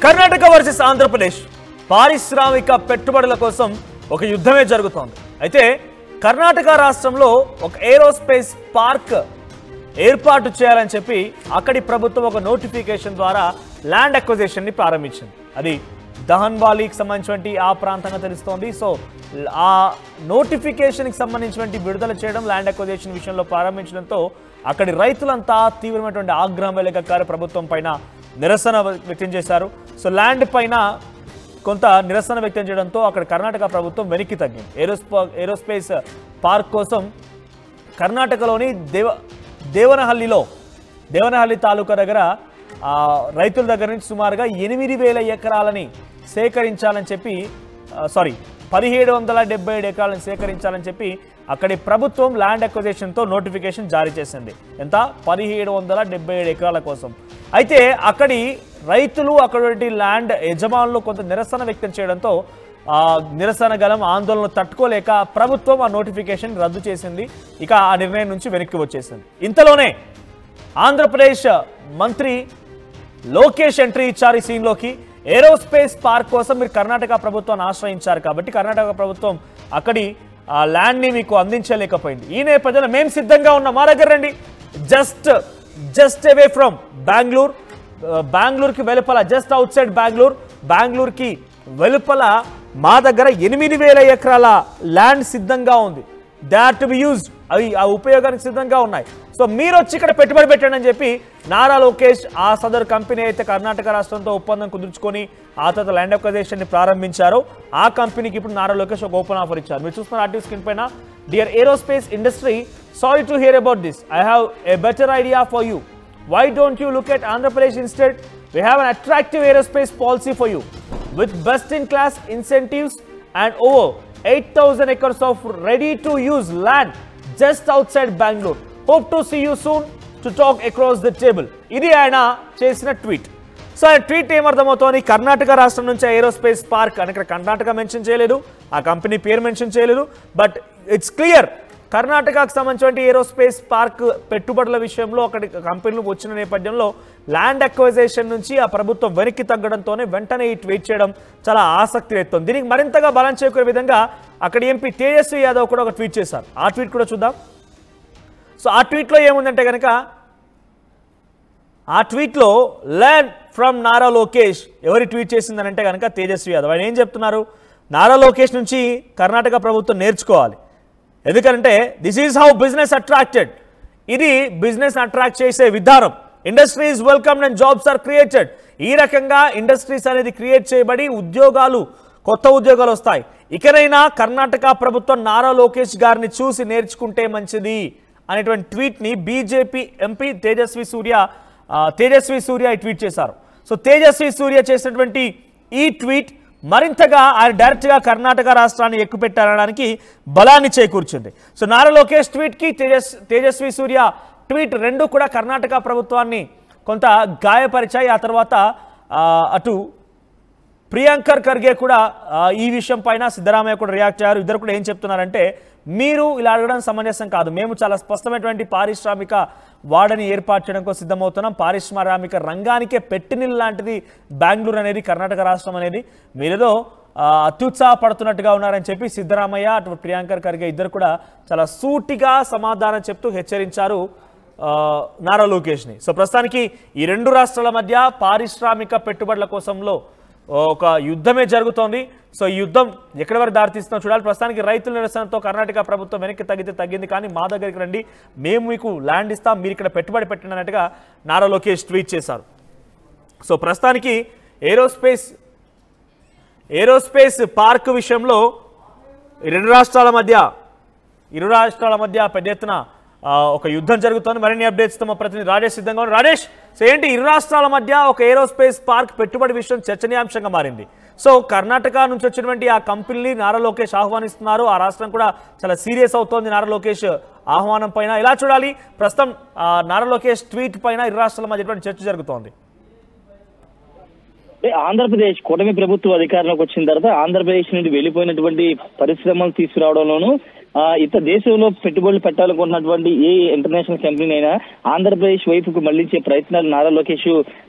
Karnataka versus Andhra Pradesh పారిశ్రామిక పెట్టుబడుల కోసం ఒక యుద్ధమే జరుగుతోంది. అయితే కర్ణాటక రాష్ట్రంలో ఒక ఏరోస్పేస్ పార్క్ ఏర్పాటు చేయాలని చెప్పి అక్కడి ప్రభుత్వం ఒక నోటిఫికేషన్ ద్వారా ల్యాండ్ అక్విజిషన్ ని ప్రారంభించింది. అది దహన్వాలీకి సంబంధించినటువంటి ఆ ప్రాంతంగా తెలుస్తోంది. సో ఆ నోటిఫికేషన్కి సంబంధించినటువంటి విడుదల చేయడం ల్యాండ్ అక్విజిషన్ విషయంలో ప్రారంభించడంతో అక్కడి రైతులంతా తీవ్రమైనటువంటి ఆగ్రహం వెలగక్కారు. ప్రభుత్వం పైన నిరసన వ్యక్తం చేశారు. సో ల్యాండ్ పైన కొంత నిరసన వ్యక్తం చేయడంతో అక్కడ కర్ణాటక ప్రభుత్వం వెనక్కి తగ్గింది. ఏరోస్పేస్ పార్క్ కోసం కర్ణాటకలోని దేవనహల్లి తాలూకా దగ్గర రైతుల దగ్గర నుంచి సుమారుగా 8,000 ఎకరాలని సేకరించాలని చెప్పి 1,777 ఎకరాలను సేకరించాలని చెప్పి అక్కడి ప్రభుత్వం ల్యాండ్ అక్విజిషన్తో నోటిఫికేషన్ జారీ చేసింది. ఎంత? 1,777 ఎకరాల కోసం. అయితే అక్కడి రైతులు అక్కడి ల్యాండ్ యజమానులు కొంత నిరసన వ్యక్తం చేయడంతో నిరసన గలం ఆందోళనలు తట్టుకోలేక ప్రభుత్వం ఆ నోటిఫికేషన్ రద్దు చేసింది. ఇక ఆ నిర్ణయం నుంచి వెనక్కి వచ్చేసింది. ఇంతలోనే ఆంధ్రప్రదేశ్ మంత్రి లోకేష్ ఎంట్రీ ఇచ్చారు ఈ సీన్లోకి. ఏరోస్పేస్ పార్క్ కోసం మీరు కర్ణాటక ప్రభుత్వాన్ని ఆశ్రయించారు కాబట్టి కర్ణాటక ప్రభుత్వం అక్కడి ల్యాండ్ని మీకు అందించలేకపోయింది. ఈ నేపథ్యంలో మేము సిద్ధంగా ఉన్నాం, మా దగ్గర రండి. జస్ట్ అవే ఫ్రమ్ బెంగళూరుకి వెలుపల, జస్ట్ అవుట్ సైడ్ బెంగళూరుకి వెలుపల మా దగ్గర 8,000 ఎకరాల ల్యాండ్ సిద్ధంగా ఉంది. దాట్ టు బి యూజ్డ్, అవి ఆ ఉపయోగానికి సిద్ధంగా ఉన్నాయి. సో మీరు వచ్చి ఇక్కడ పెట్టుబడి పెట్టండి అని చెప్పి నారా లోకేష్ ఆ సదరు కంపెనీ అయితే కర్ణాటక రాష్ట్రంతో ఒప్పందం కుదుర్చుకొని ఆ తర్వాత ల్యాండ్ అక్విజిషన్ ని ప్రారంభించారో ఆ కంపెనీకి ఇప్పుడు నారా లోకేష్ ఒక ఓపెన్ ఆఫర్ ఇచ్చారు. మీరు చూస్తున్న ఆర్టివ్ స్క్రీన్ పైన, dear aerospace industry, sorry to hear about this. I have a better idea for you. Why don't you look at Andhra Pradesh instead? We have an attractive aerospace policy for you with best-in-class incentives and over 8,000 acres of ready-to-use land just outside Bangalore. Hope to see you soon to talk across the table. ఇది ఆయన చేసిన tweet. So ఆ tweet ఏమర్థమవుతోంది? Karnataka రాష్ట్రం నుంచి aerospace park అని ఇక్కడ Karnataka mention చేయలేదు, ఆ కంపెనీ పేరు మెన్షన్ చేయలేదు. బట్ ఇట్స్ క్లియర్, కర్ణాటకకు సంబంధించిన ఏరోస్పేస్ పార్క్ పెట్టుబడుల విషయంలో అక్కడి కంపెనీలు వచ్చిన నేపథ్యంలో ల్యాండ్ అక్విజిషన్ నుంచి ఆ ప్రభుత్వం వెనక్కి తగ్గడంతోనే వెంటనే ఈ ట్వీట్ చేయడం చాలా ఆసక్తి రేపుతోంది. దీనికి మరింతగా బలం చేకూరే విధంగా అక్కడి ఎంపీ తేజస్వి యాదవ్ కూడా ఒక ట్వీట్ చేశారు. ఆ ట్వీట్ కూడా చూద్దాం. సో ఆ ట్వీట్లో ఏముందంటే కనుక, ఆ ట్వీట్లో లెర్న్ ఫ్రమ్ నారా లోకేష్. ఎవరి ట్వీట్ చేసిందనంటే కనుక తేజస్వి యాదవ్. ఆయన ఏం చెప్తున్నారు? నారా లోకేష్ నుంచి కర్ణాటక ప్రభుత్వం నేర్చుకోవాలి. ఎందుకంటే this is how business attracted. ఇది బిజినెస్ అట్రాక్ట్ చేసే విధానం. Industries welcomed and jobs are created. ఈ రకంగా ఇండస్ట్రీస్ అనేది క్రియేట్ చేయబడి కొత్త ఉద్యోగాలు వస్తాయి. ఇకనైనా కర్ణాటక ప్రభుత్వం నారా లోకేష్ గారిని చూసి నేర్చుకుంటే మంచిది అనేటువంటి ట్వీట్ని బీజేపీ ఎంపీ తేజస్వి సూర్య ట్వీట్ చేశారు. సో తేజస్వి సూర్య చేసినటువంటి ఈ ట్వీట్ మరింతగా ఆయన డైరెక్ట్గా కర్ణాటక రాష్ట్రాన్ని ఎక్కుపెట్టారనడానికి బలాన్ని చేకూర్చింది. సో నారా లోకేష్ ట్వీట్కి తేజస్వి సూర్య ట్వీట్ రెండు కూడా కర్ణాటక ప్రభుత్వాన్ని కొంత గాయపరిచాయి. ఆ తర్వాత అటు ప్రియాంకర్ ఖర్గే కూడా ఈ విషయం పైన సిద్ధరామయ్య కూడా రియాక్ట్ అయ్యారు. ఇద్దరు కూడా ఏం చెప్తున్నారంటే, మీరు ఇలా అడగడం సమంజసం కాదు, మేము చాలా స్పష్టమైనటువంటి పారిశ్రామిక వాడని ఏర్పాటు చేయడం కోసం సిద్ధమవుతున్నాం. పారిశ్రామిక రంగానికే పెట్టినిల్ లాంటిది బెంగళూరు అనేది, కర్ణాటక రాష్ట్రం అనేది. మీరేదో అత్యుత్సాహపడుతున్నట్టుగా ఉన్నారని చెప్పి సిద్ధరామయ్య అటు ప్రియాంకర్ ఖర్గే ఇద్దరు కూడా చాలా సూటిగా సమాధానం చెప్తూ హెచ్చరించారు నారా లోకేష్ని. సో ప్రస్తుతానికి ఈ రెండు రాష్ట్రాల మధ్య పారిశ్రామిక పెట్టుబడుల కోసంలో ఒక యుద్ధమే జరుగుతోంది. సో ఈ యుద్ధం ఎక్కడి వరకు దారితీస్తుందో చూడాలి. ప్రస్తుతానికి రైతుల నిరసనతో కర్ణాటక ప్రభుత్వం వెనక్కి తగ్గింది, కానీ మా దగ్గరికి రండి, మేము మీకు ల్యాండ్ ఇస్తాం, మీరు ఇక్కడ పెట్టుబడి పెట్టండి అన్నట్టుగా నారా లోకేష్ ట్వీట్ చేశారు. సో ప్రస్తుతానికి ఏరోస్పేస్ పార్క్ విషయంలో ఇరు రాష్ట్రాల మధ్య పెద్ద ఎత్తున ఒక యుద్ధం జరుగుతోంది. మరిన్ని అప్డేట్స్తో మా ప్రతినిధి రాజేష్ సిద్ధంగా ఉన్నారు. రాజేష్, సో ఏంటి ఇరు రాష్ట్రాల మధ్య ఒక ఏరోస్పేస్ పార్క్ పెట్టుబడి విషయం చర్చనీయాంశంగా మారింది. సో కర్ణాటక నుంచి వచ్చినటువంటి ఆ కంపెనీని నారా లోకేష్ ఆహ్వానిస్తున్నారు. ఆ రాష్ట్రం కూడా చాలా సీరియస్ అవుతోంది నారా లోకేష్ ఆహ్వానం పైన. ఇలా చూడాలి ప్రస్తుతం నారా లోకేష్ ట్వీట్ పైన ఇరు రాష్ట్రాల మధ్య చర్చ జరుగుతోంది. ఆంధ్రప్రదేశ్ కూటమి ప్రభుత్వం అధికారంలోకి వచ్చిన తర్వాత ఆంధ్రప్రదేశ్ నుండి వెళ్లిపోయినటువంటి పరిశ్రమలు తీసుకురావడంలోనూ ఇతర దేశంలో పెట్టుబడులు పెట్టాలనుకున్నటువంటి ఏ ఇంటర్నేషనల్ కంపెనీ అయినా ఆంధ్రప్రదేశ్ వైపుకు మళ్లించే ప్రయత్నాలు నారా లోకేష్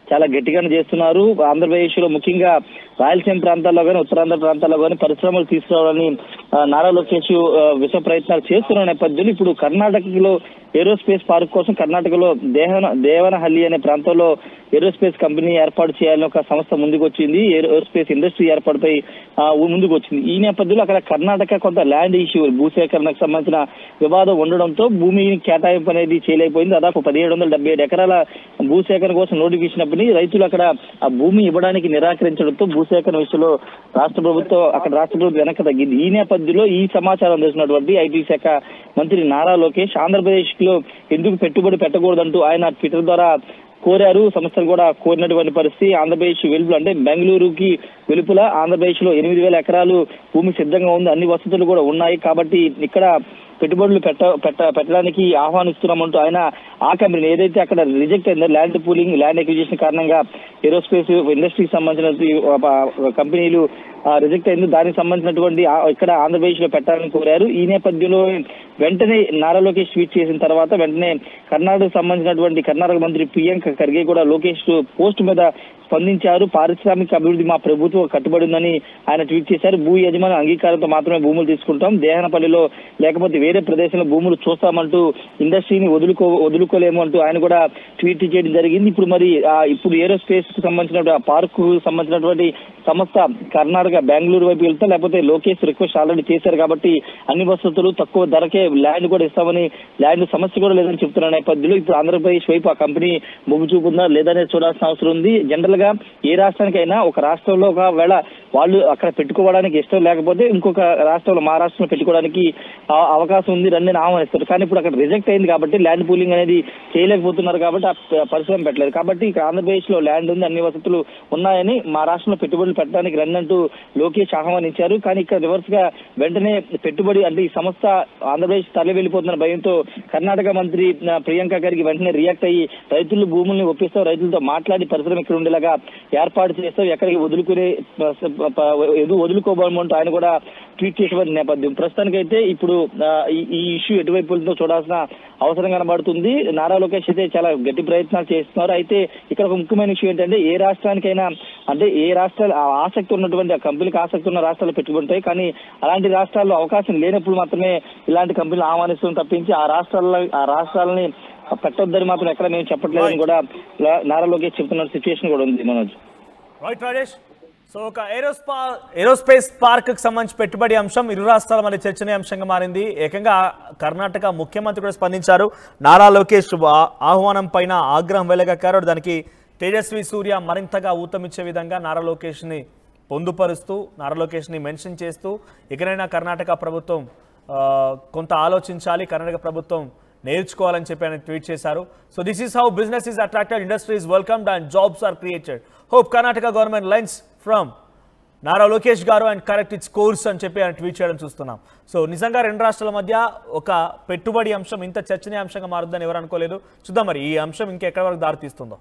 చాలా గట్టిగానే చేస్తున్నారు. ఆంధ్రప్రదేశ్ లో ముఖ్యంగా రాయలసీమ ప్రాంతాల్లో కానీ ఉత్తరాంధ్ర ప్రాంతాల్లో కానీ పరిశ్రమలు తీసుకురావాలని నారా లోకేష్ విశ్వ ప్రయత్నాలు చేస్తున్న నేపథ్యంలో ఇప్పుడు కర్ణాటకలో ఏరోస్పేస్ పార్క్ కోసం కర్ణాటకలో దేవనహల్లి అనే ప్రాంతంలో ఏరోస్పేస్ కంపెనీ ఏర్పాటు చేయాలని ఒక సంస్థ ముందుకు వచ్చింది. ఏరోస్పేస్ ఇండస్ట్రీ ఏర్పాటుపై ముందుకు వచ్చింది. ఈ నేపథ్యంలో అక్కడ కర్ణాటక కొంత ల్యాండ్ ఇష్యూ భూసేకరణకు సంబంధించిన వివాదం ఉండడంతో భూమిని కేటాయింపు అనేది చేయలేకపోయింది. దాదాపు 1777 ఎకరాల భూసేకరణ కోసం నోటిఫికేషన్ రైతులు అక్కడ ఆ భూమి ఇవ్వడానికి నిరాకరించడంతో భూసేకరణ విషయంలో రాష్ట్ర ప్రభుత్వం వెనక్కి తగ్గింది. ఈ నేపథ్యంలో ఈ సమాచారం తెలిసినటువంటి ఐటీ శాఖ మంత్రి నారా లోకేష్ ఆంధ్రప్రదేశ్ లో ఎందుకు పెట్టుబడి పెట్టకూడదంటూ ఆయన ట్విట్టర్ ద్వారా కోరారు. సంస్థలు కూడా కోరినటువంటి పరిస్థితి. ఆంధ్రప్రదేశ్ వెలుపుల అంటే బెంగళూరుకి వెలుపుల ఆంధ్రప్రదేశ్ లో 8,000 ఎకరాలు భూమి సిద్ధంగా ఉంది, అన్ని వసతులు కూడా ఉన్నాయి కాబట్టి ఇక్కడ పెట్టుబడులు పెట్టడానికి ఆహ్వానిస్తున్నామంటూ ఆయన ఆ కంపెనీ ఏదైతే అక్కడ రిజెక్ట్ అయిందో ల్యాండ్ పూలింగ్ ల్యాండ్ ఎక్విజిషన్ కారణంగా ఏరోస్పేస్ ఇండస్ట్రీకి సంబంధించిన కంపెనీలు రిజెక్ట్ అయింది, దానికి సంబంధించినటువంటి ఇక్కడ ఆంధ్రప్రదేశ్ లో పెట్టాలని కోరారు. ఈ నేపథ్యంలో వెంటనే నారా లోకేష్ ట్వీట్ చేసిన తర్వాత వెంటనే కర్ణాటకకు సంబంధించినటువంటి కర్ణాటక మంత్రి ప్రియాంక ఖర్గే కూడా లోకేష్ పోస్ట్ మీద స్పందించారు. పారిశ్రామిక అభివృద్ధి మా ప్రభుత్వం కట్టుబడి ఉందని ఆయన ట్వీట్ చేశారు. భూ యజమాని అంగీకారంతో మాత్రమే భూములు తీసుకుంటాం, దేహనపల్లిలో లేకపోతే వేరే ప్రదేశంలో భూములు చూస్తామంటూ ఇండస్ట్రీని వదులుకోలేము అంటూ ఆయన కూడా ట్వీట్ చేయడం జరిగింది. ఇప్పుడు మరి ఇప్పుడు ఏరోస్పేస్ కు సంబంధించిన పార్క్ సంబంధించినటువంటి సంస్థ కర్ణాటక బెంగళూరు వైపు వెళ్తా లేకపోతే లోకేష్ రిక్వెస్ట్ ఆల్రెడీ చేశారు కాబట్టి అన్ని వసతులు తక్కువ ధరకే ల్యాండ్ కూడా ఇస్తామని ల్యాండ్ సమస్య కూడా లేదని చెప్తున్న నేపథ్యంలో ఇప్పుడు ఆంధ్రప్రదేశ్ వైపు ఆ కంపెనీ మొగ్గు చూపుందా లేదనే చూడాల్సిన అవసరం ఉంది. జనరల్ గా ఏ రాష్ట్రానికైనా ఒక రాష్ట్రంలో ఒకవేళ వాళ్ళు అక్కడ పెట్టుకోవడానికి ఇష్టం లేకపోతే ఇంకొక రాష్ట్రంలో మహారాష్ట్రలో పెట్టుకోవడానికి అవకాశం ఉంది రండి ఆహ్వానిస్తారు. కానీ ఇప్పుడు అక్కడ రిజెక్ట్ అయింది కాబట్టి ల్యాండ్ పూలింగ్ అనేది చేయలేకపోతున్నారు కాబట్టి ఆ పరిశ్రమ పెట్టలేదు. కాబట్టి ఇక్కడ ఆంధ్రప్రదేశ్ లో ల్యాండ్ ఉంది, అన్ని వసతులు ఉన్నాయని మా రాష్ట్రంలో పెట్టుబడులు పెట్టడానికి రండి అంటూ లోకేష్ ఆహ్వానించారు. కానీ ఇక్కడ రివర్స్ గా వెంటనే పెట్టుబడి అంటే ఈ సంస్థ ఆంధ్రప్రదేశ్ తరలి వెళ్ళిపోతున్న భయంతో కర్ణాటక మంత్రి ప్రియాంక గారికి వెంటనే రియాక్ట్ అయ్యి రైతులు భూముల్ని ఒప్పిస్తాం, రైతులతో మాట్లాడి పరిశ్రమ ఇక్కడ ఉండేలాగా ఏర్పాటు చేస్తాం, ఎక్కడికి వదులుకోబోమంటూ ఆయన కూడా ట్వీట్ చేసే నేపథ్యం. ప్రస్తుతానికైతే ఇప్పుడు ఈ ఇష్యూ ఎటువైపులతో చూడాల్సిన అవసరం కనబడుతుంది. నారా లోకేష్ అయితే చాలా గట్టి ప్రయత్నాలు చేస్తున్నారు. అయితే ఇక్కడ ఒక ముఖ్యమైన ఇష్యూ ఏంటంటే ఏ రాష్ట్రానికైనా అంటే ఏ రాష్ట్రాలు ఆసక్తి ఉన్నటువంటి ఆ కంపెనీకి ఆసక్తి ఉన్న రాష్ట్రాలు పెట్టుకుంటాయి, కానీ అలాంటి రాష్ట్రాల్లో అవకాశం లేనప్పుడు మాత్రమే ఇలాంటి కంపెనీలు ఆహ్వానిస్తుంది తప్పించి ఆ రాష్ట్రాలని పెట్టొద్దని మాత్రం ఎక్కడ మేము చెప్పట్లేదని కూడా నారా లోకేష్ చెప్తున్న సిచ్యువేషన్ కూడా ఉంది. మనోజ్ రైట్ రాజేష్. సో ఒక ఏరోస్పేస్ పార్క్ కి సంబంధించి పెట్టుబడి అంశం ఇరు రాష్ట్రాల మధ్య చర్చనీయాంశంగా మారింది. ఏకంగా కర్ణాటక ముఖ్యమంత్రి కూడా స్పందించారు. నారా లోకేష్ ఆహ్వానం పైన ఆగ్రహం వెలగక్కారు. దానికి తేజస్వి సూర్య మరింతగా ఊతమిచ్చే విధంగా నారా లోకేష్ని పొందుపరుస్తూ నారా లోకేష్ని మెన్షన్ చేస్తూ ఇకనైనా కర్ణాటక ప్రభుత్వం కొంత ఆలోచించాలి, కర్ణాటక ప్రభుత్వం నేర్చుకోవాలని చెప్పి ఆయన ట్వీట్ చేశారు. So this is how business is attracted, industry is welcomed and jobs are created. Hope Karnataka government lines from Nara Lokesh garu and correct it's course అని చెప్పి ఆయన ట్వీట్ చేయడం చూస్తున్నాం. సో నిజంగా రెండు రాష్ట్రాల మధ్య ఒక పెట్టుబడి అంశం ఇంత చర్చనీయాంశంగా మారుద్దని ఎవరు అనుకోలేదు. చూద్దాం మరి ఈ అంశం ఇంకెక్కడి వరకు దారితీస్తుందో.